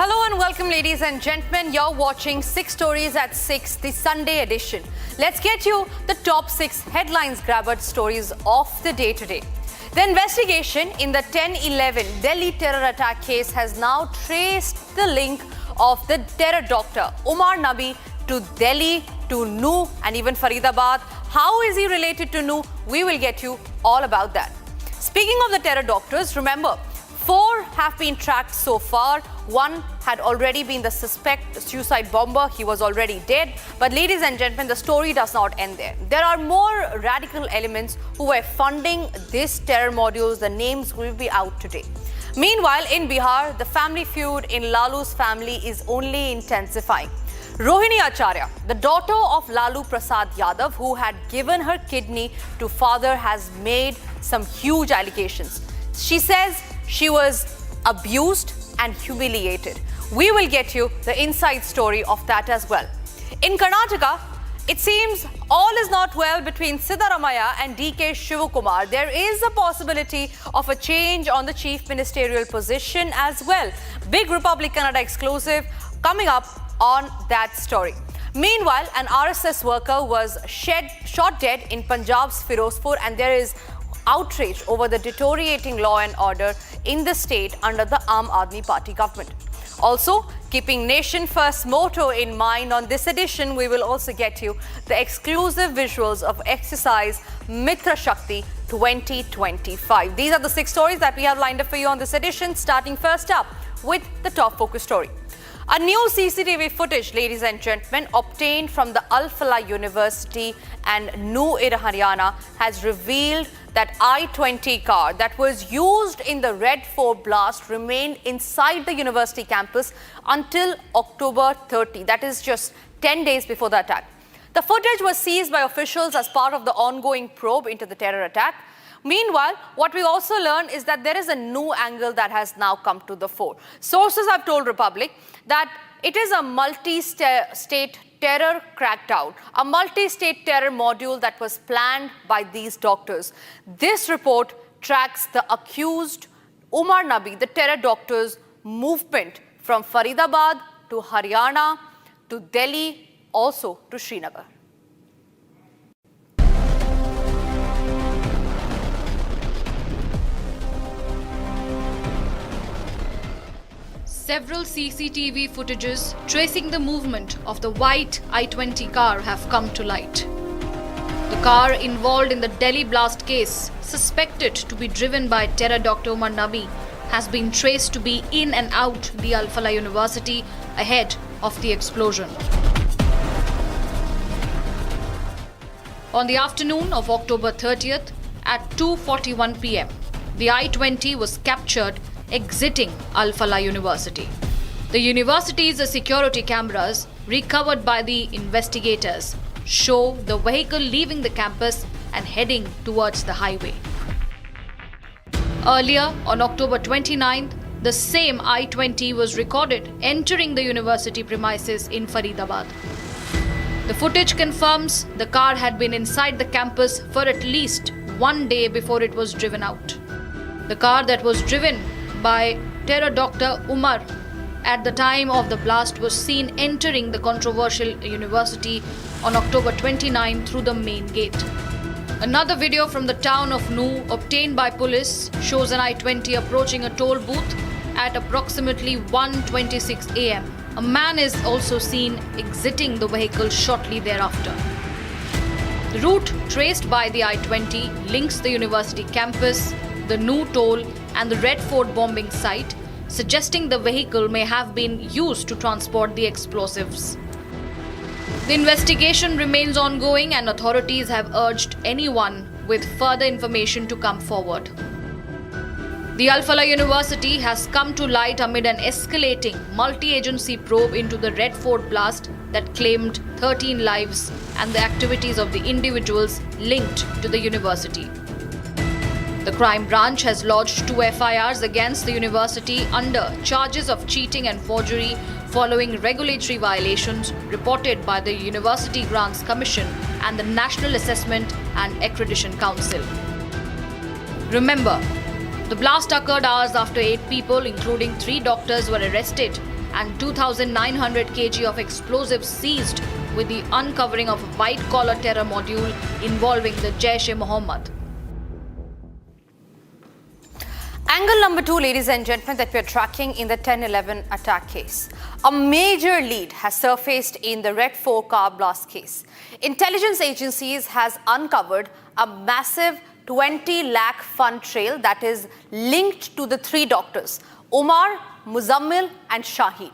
Hello and welcome, ladies and gentlemen. You're watching 6 Stories at 6, the Sunday edition. Let's get you the top 6 headlines grabber stories of the day today. The investigation in the 10/11 Delhi terror attack case has now traced the link of the terror doctor Umar Nabi to Delhi, to Noo and even Faridabad. How is he related to Noo? We will get you all about that. Speaking of the terror doctors, remember, 4 have been tracked so far. 1 had already been the suspect suicide bomber. He was already dead. But ladies and gentlemen, the story does not end there. There are more radical elements who were funding this terror modules. The names will be out today. Meanwhile, in Bihar, the family feud in Lalu's family is only intensifying. Rohini Acharya, the daughter of Lalu Prasad Yadav, who had given her kidney to father, has made some huge allegations. She says she was abused and humiliated. We will get you the inside story of that as well. In Karnataka, it seems all is not well between Siddaramaiah and DK Shivakumar. There is a possibility of a change on the chief ministerial position as well. Big Republic Kannada exclusive coming up on that story. Meanwhile, an RSS worker was shot dead in Punjab's Firozpur, and there is outrage over the deteriorating law and order in the state under the Aam Aadmi Party government. Also, keeping Nation First motto in mind, on this edition, we will also get you the exclusive visuals of exercise Mitra Shakti 2025. These are the 6 stories that we have lined up for you on this edition, starting first up with the top focus story. A new CCTV footage, ladies and gentlemen, obtained from the Al Falah University and Noo in Haryana has revealed that I-20 car that was used in the Red Fort blast remained inside the university campus until October 30. That is just 10 days before the attack. The footage was seized by officials as part of the ongoing probe into the terror attack. Meanwhile, what we also learned is that there is a new angle that has now come to the fore. Sources have told Republic that it is a multi-state terror crackdown, a multi-state terror module that was planned by these doctors. This report tracks the accused Umar Nabi, the terror doctor's movement from Faridabad to Haryana to Delhi, also to Srinagar. Several CCTV footages tracing the movement of the white I-20 car have come to light. The car involved in the Delhi blast case, suspected to be driven by terror Dr. Umar Nabi, has been traced to be in and out the Al Falah University ahead of the explosion. On the afternoon of October 30th at 2:41 p.m., the I-20 was captured exiting Al Falah University. The university's security cameras, recovered by the investigators, show the vehicle leaving the campus and heading towards the highway. Earlier, on October 29th, the same I-20 was recorded entering the university premises in Faridabad. The footage confirms the car had been inside the campus for at least 1 day before it was driven out. The car that was driven by terror Dr. Umar at the time of the blast was seen entering the controversial university on October 29 through the main gate. Another video from the town of Noo obtained by police shows an I-20 approaching a toll booth at approximately 1:26 a.m. A man is also seen exiting the vehicle shortly thereafter. The route traced by the I-20 links the university campus, the Noo toll and the Red Fort bombing site, suggesting the vehicle may have been used to transport the explosives. The investigation remains ongoing and authorities have urged anyone with further information to come forward. The Al Falah University has come to light amid an escalating multi-agency probe into the Red Fort blast that claimed 13 lives and the activities of the individuals linked to the university. The crime branch has lodged 2 FIRs against the university under charges of cheating and forgery following regulatory violations reported by the University Grants Commission and the National Assessment and Accreditation Council. Remember, the blast occurred hours after 8 people, including 3 doctors, were arrested and 2,900 kg of explosives seized with the uncovering of a white-collar terror module involving the Jaish-e-Mohammed. Angle number 2, ladies and gentlemen, that we're tracking in the 10/11 attack case. A major lead has surfaced in the Red 4 car blast case. Intelligence agencies has uncovered a massive 20 lakh fund trail that is linked to the 3 doctors, Umar, Muzammil and Shaheen.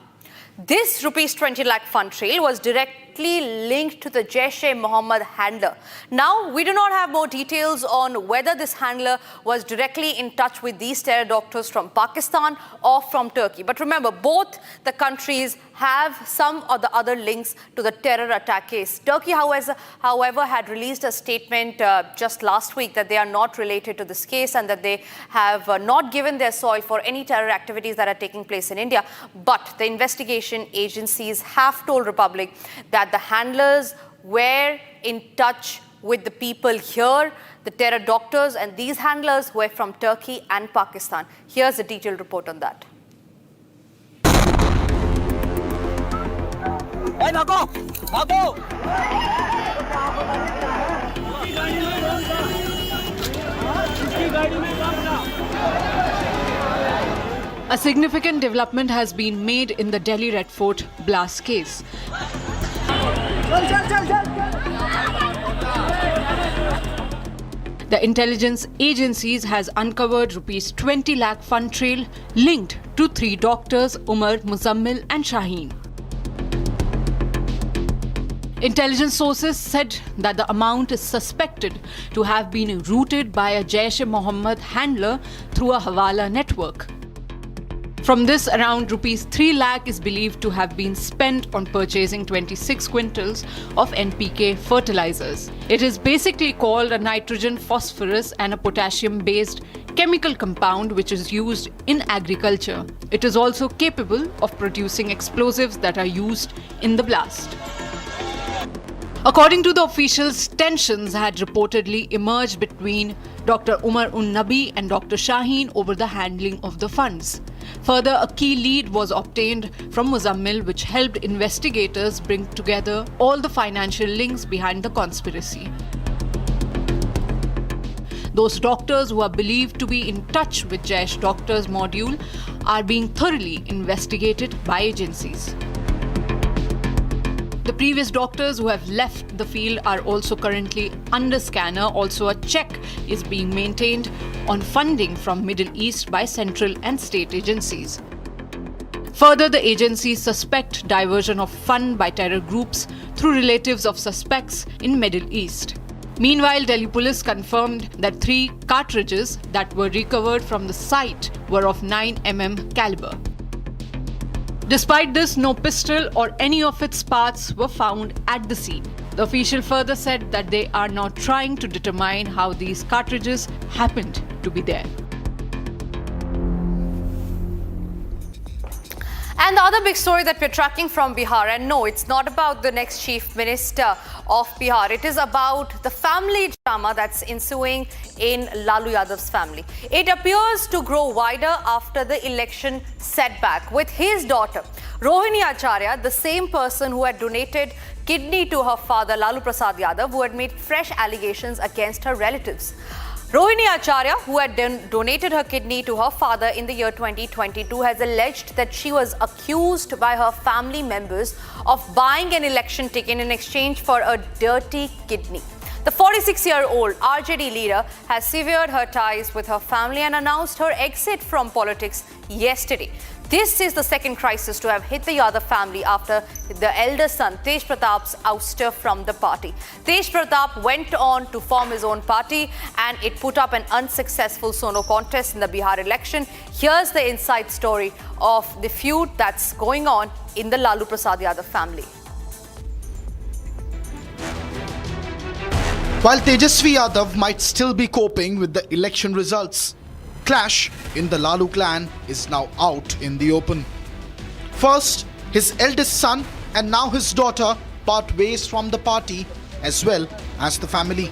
This rupees 20 lakh fund trail was directly linked to the Jaish-e-Mohammed handler. Now, we do not have more details on whether this handler was directly in touch with these terror doctors from Pakistan or from Turkey. But remember, both the countries have some or the other links to the terror attack case. Turkey, however, had released a statement just last week that they are not related to this case and that they have not given their soil for any terror activities that are taking place in India. But the investigation agencies have told Republic that the handlers were in touch with the people here, the terror doctors, and these handlers were from Turkey and Pakistan. Here's a detailed report on that. A significant development has been made in the Delhi Red Fort blast case. The intelligence agencies has uncovered rupees 20 lakh fund trail linked to 3 doctors, Umar, Muzammil and Shaheen. Intelligence sources said that the amount is suspected to have been routed by a Jaish-e-Mohammed handler through a Hawala network. From this, around rupees 3 lakh is believed to have been spent on purchasing 26 quintals of NPK fertilizers. It is basically called a nitrogen, phosphorus and a potassium-based chemical compound which is used in agriculture. It is also capable of producing explosives that are used in the blast. According to the officials, tensions had reportedly emerged between Dr. Umar Nabi and Dr. Shaheen over the handling of the funds. Further, a key lead was obtained from Muzammil, which helped investigators bring together all the financial links behind the conspiracy. Those doctors who are believed to be in touch with Jaish Doctors module are being thoroughly investigated by agencies. The previous doctors who have left the field are also currently under scanner. Also, a check is being maintained on funding from Middle East by central and state agencies. Further, the agencies suspect diversion of fund by terror groups through relatives of suspects in Middle East. Meanwhile, Delhi police confirmed that 3 cartridges that were recovered from the site were of 9mm caliber. Despite this, no pistol or any of its parts were found at the scene. The official further said that they are now trying to determine how these cartridges happened to be there. And the other big story that we're tracking from Bihar, and no, it's not about the next chief minister of Bihar. It is about the family drama that's ensuing in Lalu Yadav's family. It appears to grow wider after the election setback with his daughter, Rohini Acharya, the same person who had donated kidney to her father, Lalu Prasad Yadav, who had made fresh allegations against her relatives. Rohini Acharya, who had donated her kidney to her father in the year 2022, has alleged that she was accused by her family members of buying an election ticket in exchange for a dirty kidney. The 46-year-old RJD leader has severed her ties with her family and announced her exit from politics yesterday. This is the second crisis to have hit the Yadav family after the elder son, Tej Pratap's ouster from the party. Tej Pratap went on to form his own party and it put up an unsuccessful solo contest in the Bihar election. Here's the inside story of the feud that's going on in the Lalu Prasad Yadav family. While Tejasvi Yadav might still be coping with the election results, clash in the Lalu clan is now out in the open. First, his eldest son and now his daughter part ways from the party as well as the family.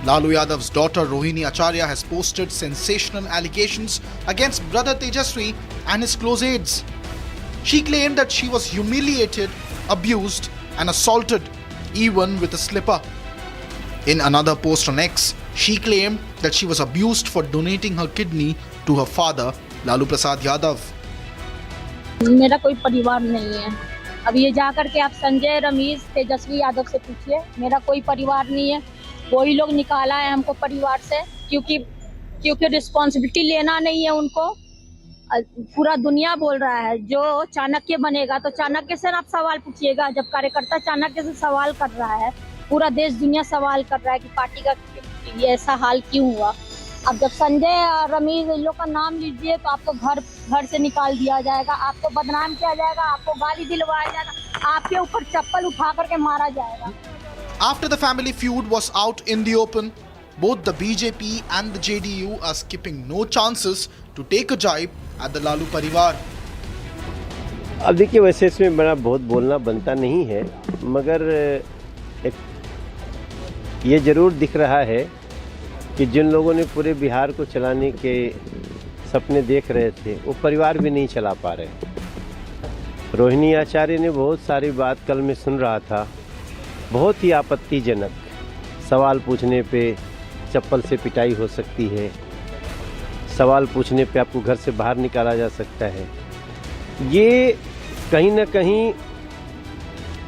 Lalu Yadav's daughter Rohini Acharya has posted sensational allegations against brother Tejasvi and his close aides. She claimed that she was humiliated, abused, and assaulted, even with a slipper. In another post on X, she claimed that she was abused for donating her kidney to her father, Lalu Prasad Yadav. मेरा कोई परिवार नहीं है। अब ये जाकर के आप संजय, रमेश, तेजस्वी यादव से पूछिए, मेरा कोई परिवार नहीं है। वही लोग निकाला है हमको परिवार से, क्योंकि रिस्पॉन्सिबिलिटी लेना नहीं है उनको। पूरा दुनिया बोल रहा है जो चाणक्य बनेगा तो चाणक्य से आप सवाल पूछिएगा। जब कार्यकर्ता चाणक्य से सवाल कर रहा है, पूरा देश दुनिया सवाल कर रहा है कि पार्टी का ये ऐसा हाल क्यों हुआ। अब जब संजय और रमेश इन लोग का नाम लीजिए तो आपको घर से निकाल दिया जाएगा, आपको बदनाम किया जाएगा, आपको गाली दिलवाया जाएगा, आपके ऊपर चप्पल उठा करके मारा जाएगा। After the family feud was out in the open, both the BJP and the JDU are skipping no chances to take a jibe at the Lalu Parivar. अब देखिए, वैसे इसमें बड़ा बहुत बोलना बनता नहीं है, मगर ये जरूर दिख रहा है कि जिन लोगों ने पूरे बिहार को चलाने के सपने देख रहे थे, वो परिवार भी नहीं चला पा रहे। रोहिणी आचार्य ने बहुत सारी बात कल मैं सुन रहा था, बहुत ही आपत्तिजनक। सवाल पूछने पे चप्पल से पिटाई हो सकती है, सवाल पूछने पे आपको घर से बाहर निकाला जा सकता है। ये कहीं ना कहीं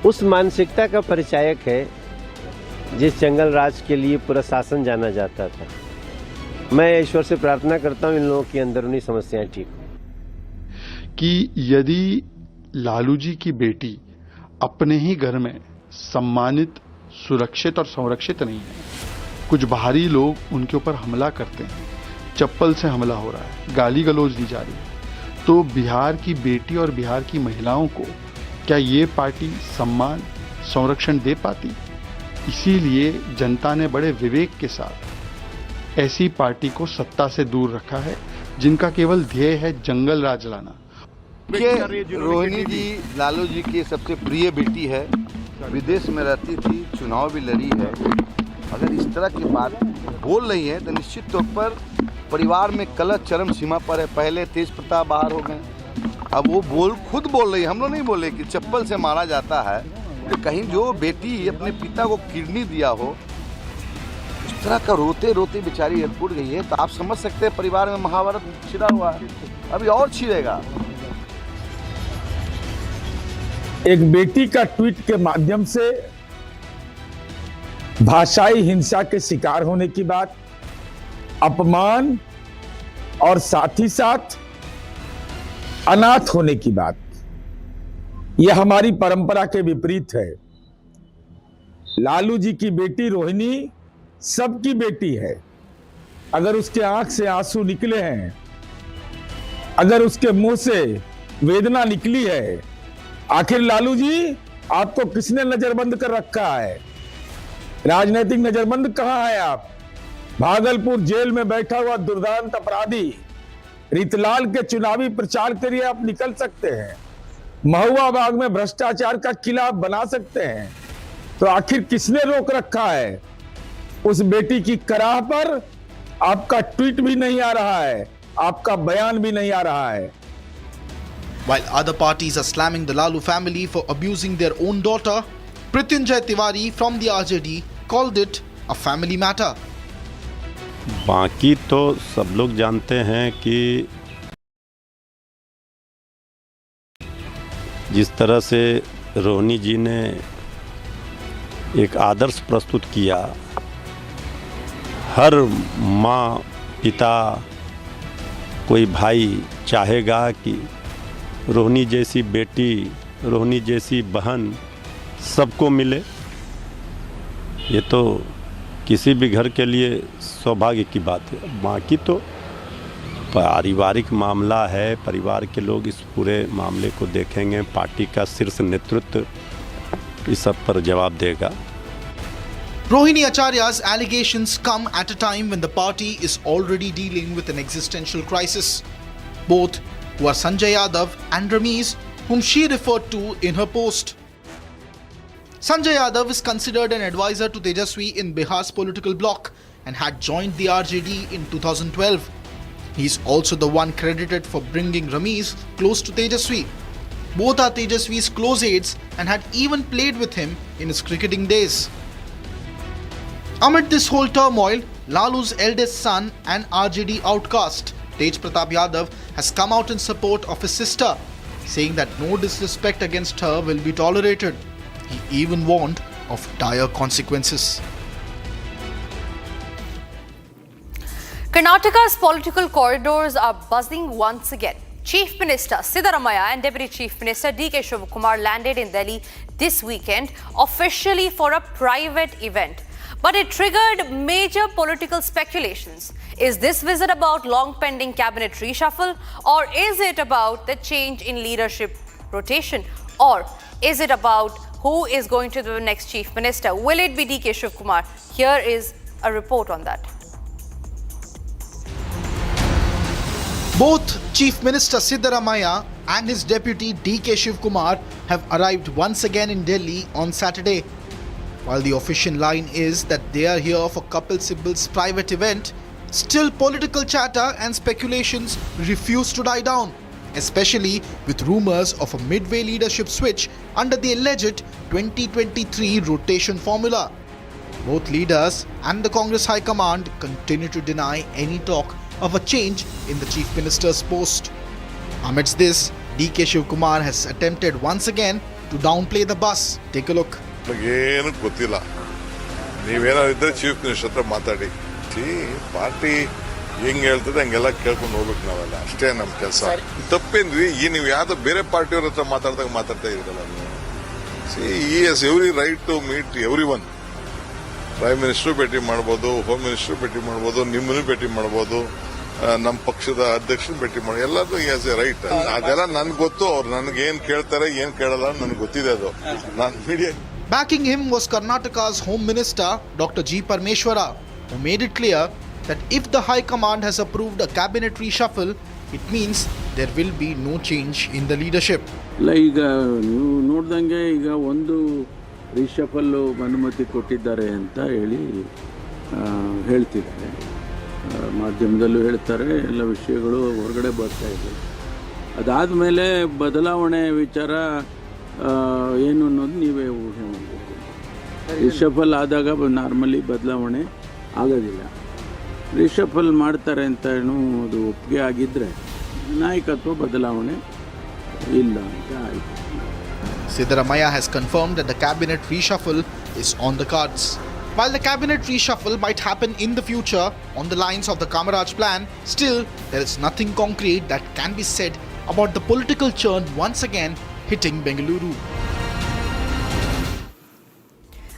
उस मानसिकता का परिचायक है जिस जंगल राज के लिए पूरा शासन जाना जाता था। मैं ईश्वर से प्रार्थना करता हूँ इन लोगों की अंदरूनी समस्याएं ठीक हो। कि यदि लालू जी की बेटी अपने ही घर में सम्मानित, सुरक्षित और संरक्षित नहीं है, कुछ बाहरी लोग उनके ऊपर हमला करते हैं, चप्पल से हमला हो रहा है, गाली गलौज दी जा रही है, तो बिहार की बेटी और बिहार की महिलाओं को क्या ये पार्टी सम्मान, संरक्षण दे पाती? इसीलिए जनता ने बड़े विवेक के साथ ऐसी पार्टी को सत्ता से दूर रखा है जिनका केवल ध्येय है जंगल राज लाना। रोहिणी जी लालू जी की सबसे प्रिय बेटी है, विदेश में रहती थी, चुनाव भी लड़ी है। अगर इस तरह की बात बोल रही है तो निश्चित तौर पर परिवार में कलह चरम सीमा पर है। पहले तेज प्रताप बाहर हो गए, अब वो खुद बोल रही है, हम लोग नहीं बोले कि चप्पल से मारा जाता है। तो कहीं जो बेटी अपने पिता को किडनी दिया हो, इस तरह का रोते रोते बेचारी एयरपोर्ट गई है, तो आप समझ सकते हैं परिवार में महाभारत छिड़ा हुआ है, अभी और छिड़ेगा। एक बेटी का ट्वीट के माध्यम से भाषाई हिंसा के शिकार होने की बात, अपमान और साथ ही साथ अनाथ होने की बात, यह हमारी परंपरा के विपरीत है। लालू जी की बेटी रोहिणी सबकी बेटी है। अगर उसके आंख से आंसू निकले हैं, अगर उसके मुंह से वेदना निकली है, आखिर लालू जी आपको किसने नजरबंद कर रखा है? राजनीतिक नजरबंद कहां है आप? भागलपुर जेल में बैठा हुआ दुर्दांत अपराधी रीतलाल के चुनावी प्रचार के लिए आप निकल सकते हैं, महुआ बाग में भ्रष्टाचार का किला आप बना सकते हैं, तो आखिर किसने रोक रखा है? उस बेटी की कराह पर आपका ट्वीट भी नहीं आ रहा है, आपका बयान भी नहीं आ रहा है। While other parties are slamming the Lalu family for abusing their own daughter, Prityunjay Tiwari from the RJD called it a family matter. बाकी तो सब लोग जानते हैं कि जिस तरह से रोहिणी जी ने एक आदर्श प्रस्तुत किया, हर माँ, पिता, कोई भाई चाहेगा कि रोहिणी जैसी बेटी, रोहिणी जैसी बहन सबको मिले। ये तो किसी भी घर के लिए सौभाग्य की बात है। बाकी तो पारिवारिक मामला है, परिवार के लोग इस पूरे मामले को देखेंगे, पार्टी का शीर्ष नेतृत्व इस सब पर जवाब देगा। Rohini Acharya's allegations come at a time when the party is already dealing with an existential crisis. Both who are Sanjay Yadav and Ramesh, whom she referred to in her post. Sanjay Yadav is considered an advisor to Tejaswi in Bihar's political bloc and had joined the RJD in 2012. He is also the one credited for bringing Ramesh close to Tejaswi. Both are Tejaswi's close aides and had even played with him in his cricketing days. Amid this whole turmoil, Lalu's eldest son and RJD outcast, Tej Pratap Yadav, has come out in support of his sister, saying that no disrespect against her will be tolerated. He even warned of dire consequences. Karnataka's political corridors are buzzing once again. Chief Minister Siddaramaiah and Deputy Chief Minister D.K. Shivakumar landed in Delhi this weekend, officially for a private event. But it triggered major political speculations. Is this visit about long-pending cabinet reshuffle, or is it about the change in leadership rotation, or is it about who is going to be the next chief minister? Will it be D.K. Shivakumar? Here is a report on that. Both Chief Minister Siddaramaiah and his deputy D.K. Shivakumar have arrived once again in Delhi on Saturday. While the official line is that they are here for Kapil Sibbal's private event, still political chatter and speculations refuse to die down, especially with rumours of a midway leadership switch under the alleged 2023 rotation formula. Both leaders and the Congress High Command continue to deny any talk of a change in the Chief Minister's post. Amidst this, D.K. Shivakumar has attempted once again to downplay the buzz. Take a look. ಏನು ಗೊತ್ತಿಲ್ಲ, ನೀವೇನಾದ್ರು chief minister ಹತ್ರ ಮಾತಾಡಿ. Party ಹೆಂಗ್ ಹೇಳ್ತದೆ ಹಂಗೆಲ್ಲ ಕೇಳ್ಕೊಂಡು ಹೋಗ್ಬೇಕು ನಾವೆಲ್ಲ, ಅಷ್ಟೇ ನಮ್ಮ ಕೆಲಸ. ತಪ್ಪೇನ್ರಿ, ನೀವು ಯಾವ್ದೋ ಬೇರೆ ಪಾರ್ಟಿಯವ್ರ ಹತ್ರ ಮಾತಾಡ್ತಾ ಇರಲ್ಲ. ಈ ಎಸ್ every right to meet every one. Prime minister ಭೇಟಿ ಮಾಡ್ಬೋದು, ಹೋಮ್ ಮಿನಿಸ್ಟರ್ ಭೇಟಿ ಮಾಡ್ಬೋದು, ನಿಮ್ಮನ್ನು ಭೇಟಿ ಮಾಡ್ಬೋದು, ನಮ್ಮ ಪಕ್ಷದ ಅಧ್ಯಕ್ಷನ ಭೇಟಿ ಮಾಡಿ, ಎಲ್ಲರೂ ಈಸ್ ಎ ರೈಟ್. ಅದೆಲ್ಲ ನನ್ಗೆ ಗೊತ್ತು, ಅವ್ರು ನನಗೆ ಏನ್ ಕೇಳ್ತಾರೆ ಏನ್ ಕೇಳಲ್ಲ ನನಗೆ ಗೊತ್ತಿದೆ. ಅದು ನಾನು media. Backing him was Karnataka's Home Minister Dr. G. Parmeshwara, who made it clear that if the High Command has approved a cabinet reshuffle, it means there will be no change in the leadership. ಈಗ ನೀವು ನೋಡ್ದಂಗೆ ಈಗ ಒಂದು ರಿಶಫಲ್ ಅನುಮತಿ ಕೊಟ್ಟಿದ್ದಾರೆ ಅಂತ ಹೇಳ್ತಿದ್ದಾರೆ, ಮಾಧ್ಯಮದಲ್ಲೂ ಹೇಳ್ತಾರೆ, ಎಲ್ಲ ವಿಷಯಗಳು ಹೊರಗಡೆ ಬರ್ತಾ ಇದೆ. ಅದಾದಮೇಲೆ ಬದಲಾವಣೆ ವಿಚಾರ ಏನು ಅನ್ನೋದು ನೀವೇ ಊಹೆ ಮಾಡಬೇಕು. ರಿಶಫಲ್ ಆದಾಗ ನಾರ್ಮಲಿ ಬದಲಾವಣೆ ಆಗೋದಿಲ್ಲ. ರಿಶಫಲ್ ಮಾಡ್ತಾರೆ ಅಂತ ಅದು ಒಪ್ಪಿಗೆ ಆಗಿದ್ದರೆ ನಾಯಕತ್ವ ಬದಲಾವಣೆ ಇಲ್ಲ ಅಂತ ಆಯಿತು. Siddaramaiah has confirmed that the cabinet reshuffle is on the cards. While the cabinet reshuffle might happen in the future on the lines of the Kamaraj plan, still there is nothing concrete that can be said about the political churn once again hitting Bengaluru.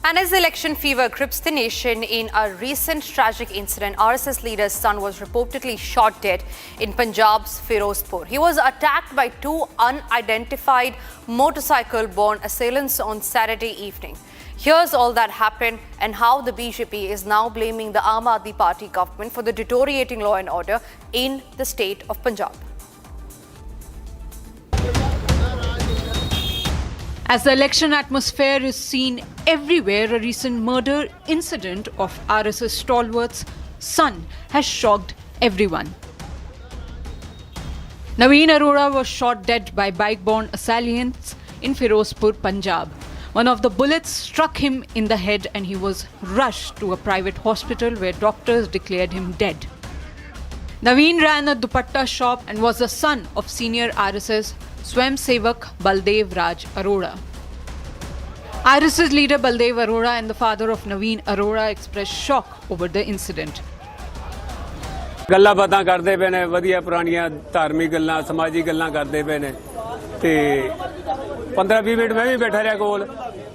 And as election fever grips the nation, in a recent tragic incident, RSS leader's son was reportedly shot dead in Punjab's Firozpur. He was attacked by two unidentified motorcycle-borne assailants on Saturday evening. Here's all that happened and how the BJP is now blaming the Aam Aadmi Party government for the deteriorating law and order in the state of Punjab. As the election atmosphere is seen everywhere, a recent murder incident of RSS stalwart's son has shocked everyone. Naveen Arora was shot dead by bike-borne assailants in Firozpur, Punjab. One of the bullets struck him in the head and he was rushed to a private hospital where doctors declared him dead. Naveen ran a dupatta shop and was the son of senior RSS Swayam Sevak Baldev Raj Arora. RSS leader Baldev Arora and the father of Naveen Arora expressed shock over the incident. ਗੱਲਾਂ ਬਾਤਾਂ ਕਰਦੇ ਪਏ ਨੇ, ਵਧੀਆ ਪੁਰਾਣੀਆਂ ਧਾਰਮਿਕ ਗੱਲਾਂ, ਸਮਾਜੀ ਗੱਲਾਂ ਕਰਦੇ ਪਏ ਨੇ ਤੇ 15-20 ਮਿੰਟ ਮੈਂ ਵੀ ਬੈਠਾ ਰਿਹਾ ਕੋਲ।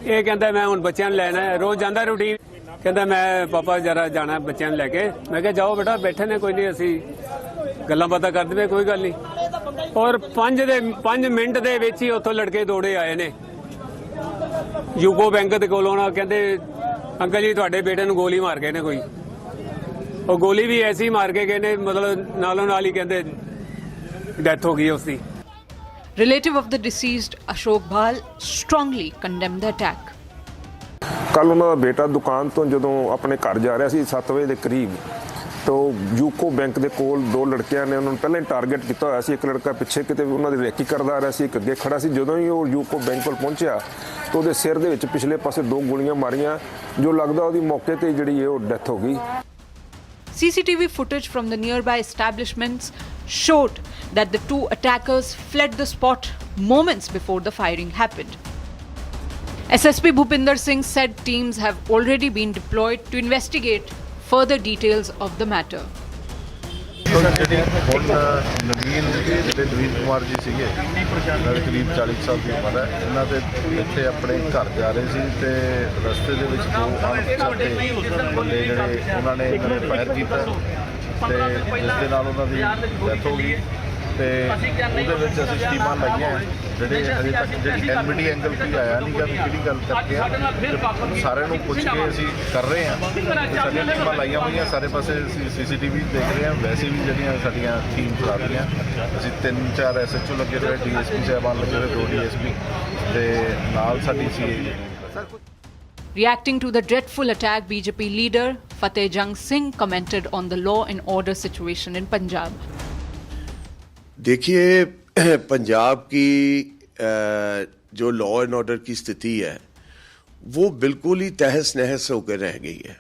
ਇਹ ਕਹਿੰਦਾ ਮੈਂ ਹੁਣ ਬੱਚਿਆਂ ਨੂੰ ਲੈਣਾ ਹੈ, ਰੋਜ਼ ਜਾਂਦਾ ਰੂਟੀਨ, ਕਹਿੰਦਾ ਮੈਂ ਪਾਪਾ ਜਰਾ ਜਾਣਾ ਬੱਚਿਆਂ ਨੂੰ ਲੈ ਕੇ। ਮੈਂ ਕਿਹਾ ਜਾਓ ਬੇਟਾ, ਬੈਠੇ ਨੇ, ਕੋਈ ਨਹੀਂ, ਅਸੀਂ ਗੱਲਾਂ ਬਾਤਾਂ ਕਰਦੇ ਪਏ, ਕੋਈ ਗੱਲ ਨਹੀਂ। ਔਰ 5 ਮਿੰਟ ਦੇ ਵਿੱਚ ਹੀ ਉੱਥੋਂ ਲੜਕੇ ਦੌੜੇ ਆਏ ਨੇ ਯੂਕੋ ਬੈਂਕ ਦੇ ਕੋਲੋਂ। ਨਾ ਕਹਿੰਦੇ ਅੰਕਲ ਜੀ ਤੁਹਾਡੇ ਬੇਟੇ ਨੂੰ ਗੋਲੀ ਮਾਰ ਗਏ ਨੇ ਕੋਈ। ਉਹ ਗੋਲੀ ਵੀ ਐਸੀ ਮਾਰ ਕੇ ਗਏ ਨੇ, ਮਤਲਬ ਨਾਲੋਂ ਨਾਲ ਹੀ ਕਹਿੰਦੇ ਡੈਥ ਹੋ ਗਈ ਉਸਦੀ। Relative of the deceased, Ashok Bhal, strongly condemned the attack. ਕੱਲ ਉਹਨਾਂ ਦਾ ਬੇਟਾ ਦੁਕਾਨ ਤੋਂ ਜਦੋਂ ਆਪਣੇ ਘਰ ਜਾ ਰਿਹਾ ਸੀ 7 ਵਜੇ ਦੇ ਕਰੀਬ, तो यूको बैंक के कोल दो लड़कियां ने उन्होंने पहले टारगेट किया होया सी। एक लड़का पिछे किते उन्होंने रेकी करदा आ रहा सी, एक अगे खड़ा सी। जदों ही वो यूको बैंक कोल पहुंचा तो ਉਹਦੇ सिर ਦੇ ਵਿੱਚ पिछले पासे 2 गोलियां मारियां, जो लगदा ਉਹਦੀ मौके ਤੇ ਜਿਹੜੀ ਹੈ ਉਹ ਡੈਥ ਹੋ ਗਈ। CCTV footage from the nearby establishments showed that the two attackers fled the spot moments before the firing happened. SSP Bhupinder Singh said teams have already been deployed to investigate further details of the matter. ਨਵੀਨ ਤੇ ਨਵੀਨ ਕੁਮਾਰ ਜੀ ਸੀਗੇ, ਇਹਨਾਂ ਦੇ ਕਰੀਬ 40 ਸਾਲ ਦੀ ਉਮਰ ਹੈ। ਇਹਨਾਂ ਦੇ ਇੱਥੇ ਆਪਣੇ ਘਰ ਜਾ ਰਹੇ ਸੀ ਤੇ ਰਸਤੇ ਦੇ ਵਿੱਚ ਦੋ ਅਣਪਛਾਤੇ ਬੰਦੇ ਜਿਹੜੇ ਉਹਨਾਂ ਨੇ ਫਾਇਰ ਕੀਤਾ ਤੇ ਜਿਸ ਦੇ ਨਾਲ ਉਹਨਾਂ ਦੀ ਡੈਥ ਹੋ ਗਈ। ਤੇ ਉਹਦੇ ਵਿੱਚ ਅਸੀਂ ਟੀਮਾਂ ਲਾਈਆਂ ਜਿਹੜੇ ਹਜੇ ਤੱਕ ਜਿਹੜੀ ਐਨਮਿਟੀ ਐਂਗਲ ਕੋਈ ਆਇਆ ਨਹੀਂ ਗਾ ਵੀ ਕਿਹੜੀ ਗੱਲ ਕਰਕੇ ਆ। ਸਾਰਿਆਂ ਨੂੰ ਪੁੱਛ ਕੇ ਅਸੀਂ ਕਰ ਰਹੇ ਹਾਂ। ਸਾਡੀਆਂ ਟੀਮਾਂ ਲਾਈਆਂ ਹੋਈਆਂ ਸਾਰੇ ਪਾਸੇ, ਅਸੀਂ CCTV ਦੇਖ ਰਹੇ ਹਾਂ। ਵੈਸੇ ਵੀ ਜਿਹੜੀਆਂ ਸਾਡੀਆਂ ਟੀਮ ਚਲਾਉਂਦੀਆਂ, ਅਸੀਂ 3-4 SHO ਲੱਗੇ ਹੋਏ, DSP ਸਾਹਿਬਾਨ ਲੱਗੇ ਹੋਏ, 2 DSP ਤੇ ਨਾਲ ਸਾਡੀ CA। Reacting to the dreadful attack, BJP leader Fateh Jang Singh commented on the law and order situation in Punjab. देखिए, पंजाब की जो लॉ एंड ऑर्डर की स्थिति है वो बिल्कुल ही तहस नहस होकर रह गई है।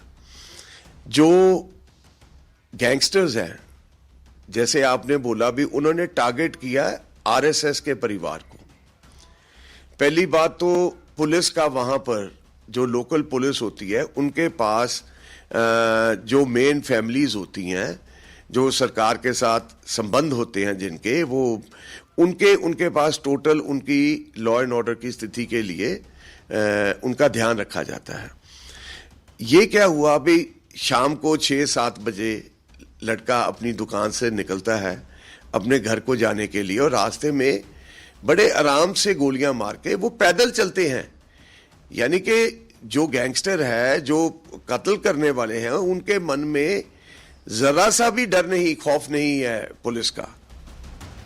जो गैंगस्टर्स हैं, जैसे आपने बोला भी, उन्होंने टारगेट किया है RSS के परिवार को। पहली बात तो पुलिस का वहाँ पर जो लोकल पुलिस होती है उनके पास जो मेन फैमिलीज होती हैं, जो सरकार के साथ संबंध होते हैं जिनके, वो उनके पास टोटल उनकी लॉ एंड ऑर्डर की स्थिति के लिए उनका ध्यान रखा जाता है। ये क्या हुआ अभी शाम को 6-7 बजे लड़का अपनी दुकान से निकलता है अपने घर को जाने के लिए और रास्ते में बड़े आराम से गोलियां मार के वो पैदल चलते हैं। यानी कि जो गैंगस्टर है, जो कत्ल करने वाले हैं, उनके मन में जरा सा भी डर नहीं, खौफ नहीं है पुलिस का।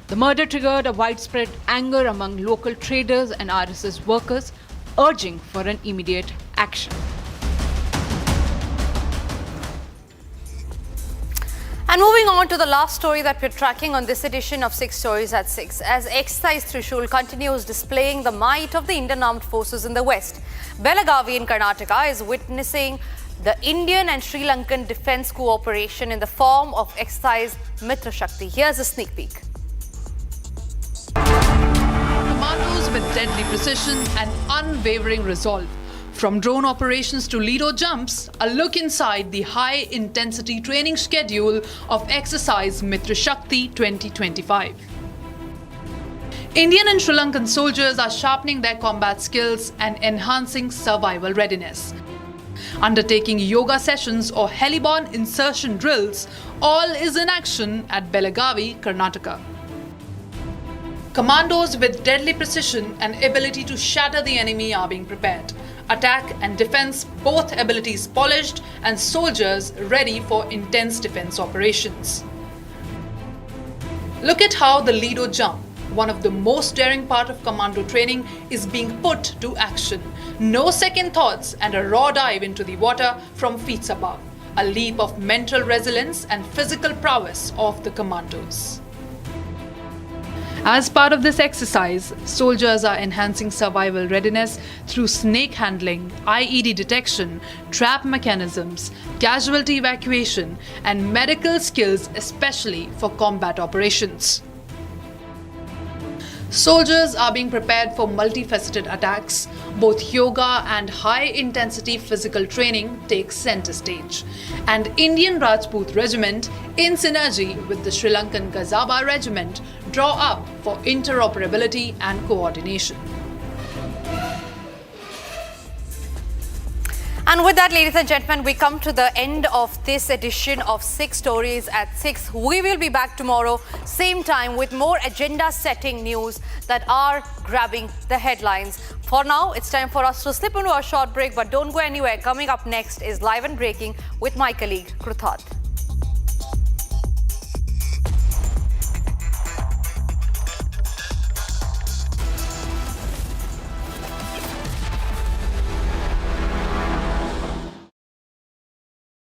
The murder triggered a widespread anger among local traders and RSS workers, urging for an immediate action. And moving on to the last story that we're tracking on this edition of 6 Stories at 6. As exercise Trishul continues displaying the might of the Indian Armed Forces in the West, Belagavi in Karnataka is witnessing the Indian and Sri Lankan defence cooperation in the form of exercise Mitra Shakti. Here's a sneak peek. Commandos with deadly precision and unwavering resolve. From drone operations to Lido jumps, a look inside the high-intensity training schedule of exercise Mitra Shakti 2025. Indian and Sri Lankan soldiers are sharpening their combat skills and enhancing survival readiness. Undertaking yoga sessions or heliborne insertion drills, all is in action at Belagavi, Karnataka. Commandos with deadly precision and ability to shatter the enemy are being prepared. Attack and defense, both abilities polished, and soldiers ready for intense defense operations. Look at how the Lido jump, one of the most daring part of commando training, is being put to action. No second thoughts and a raw dive into the water from feet above. A leap of mental resilience and physical prowess of the commandos. As part of this exercise, soldiers are enhancing survival readiness through snake handling, IED detection, trap mechanisms, casualty evacuation, and medical skills, especially for combat operations. Soldiers are being prepared for multifaceted attacks. Both yoga and high-intensity physical training take center stage. And Indian Rajput Regiment, in synergy with the Sri Lankan Gazaba Regiment, draw up for interoperability and coordination. And with that, ladies and gentlemen, we come to the end of this edition of 6 Stories at 6. We will be back tomorrow, same time, with more agenda-setting news that are grabbing the headlines. For now, it's time for us to slip into a short break, but don't go anywhere. Coming up next is Live and Breaking with my colleague, Kruthat.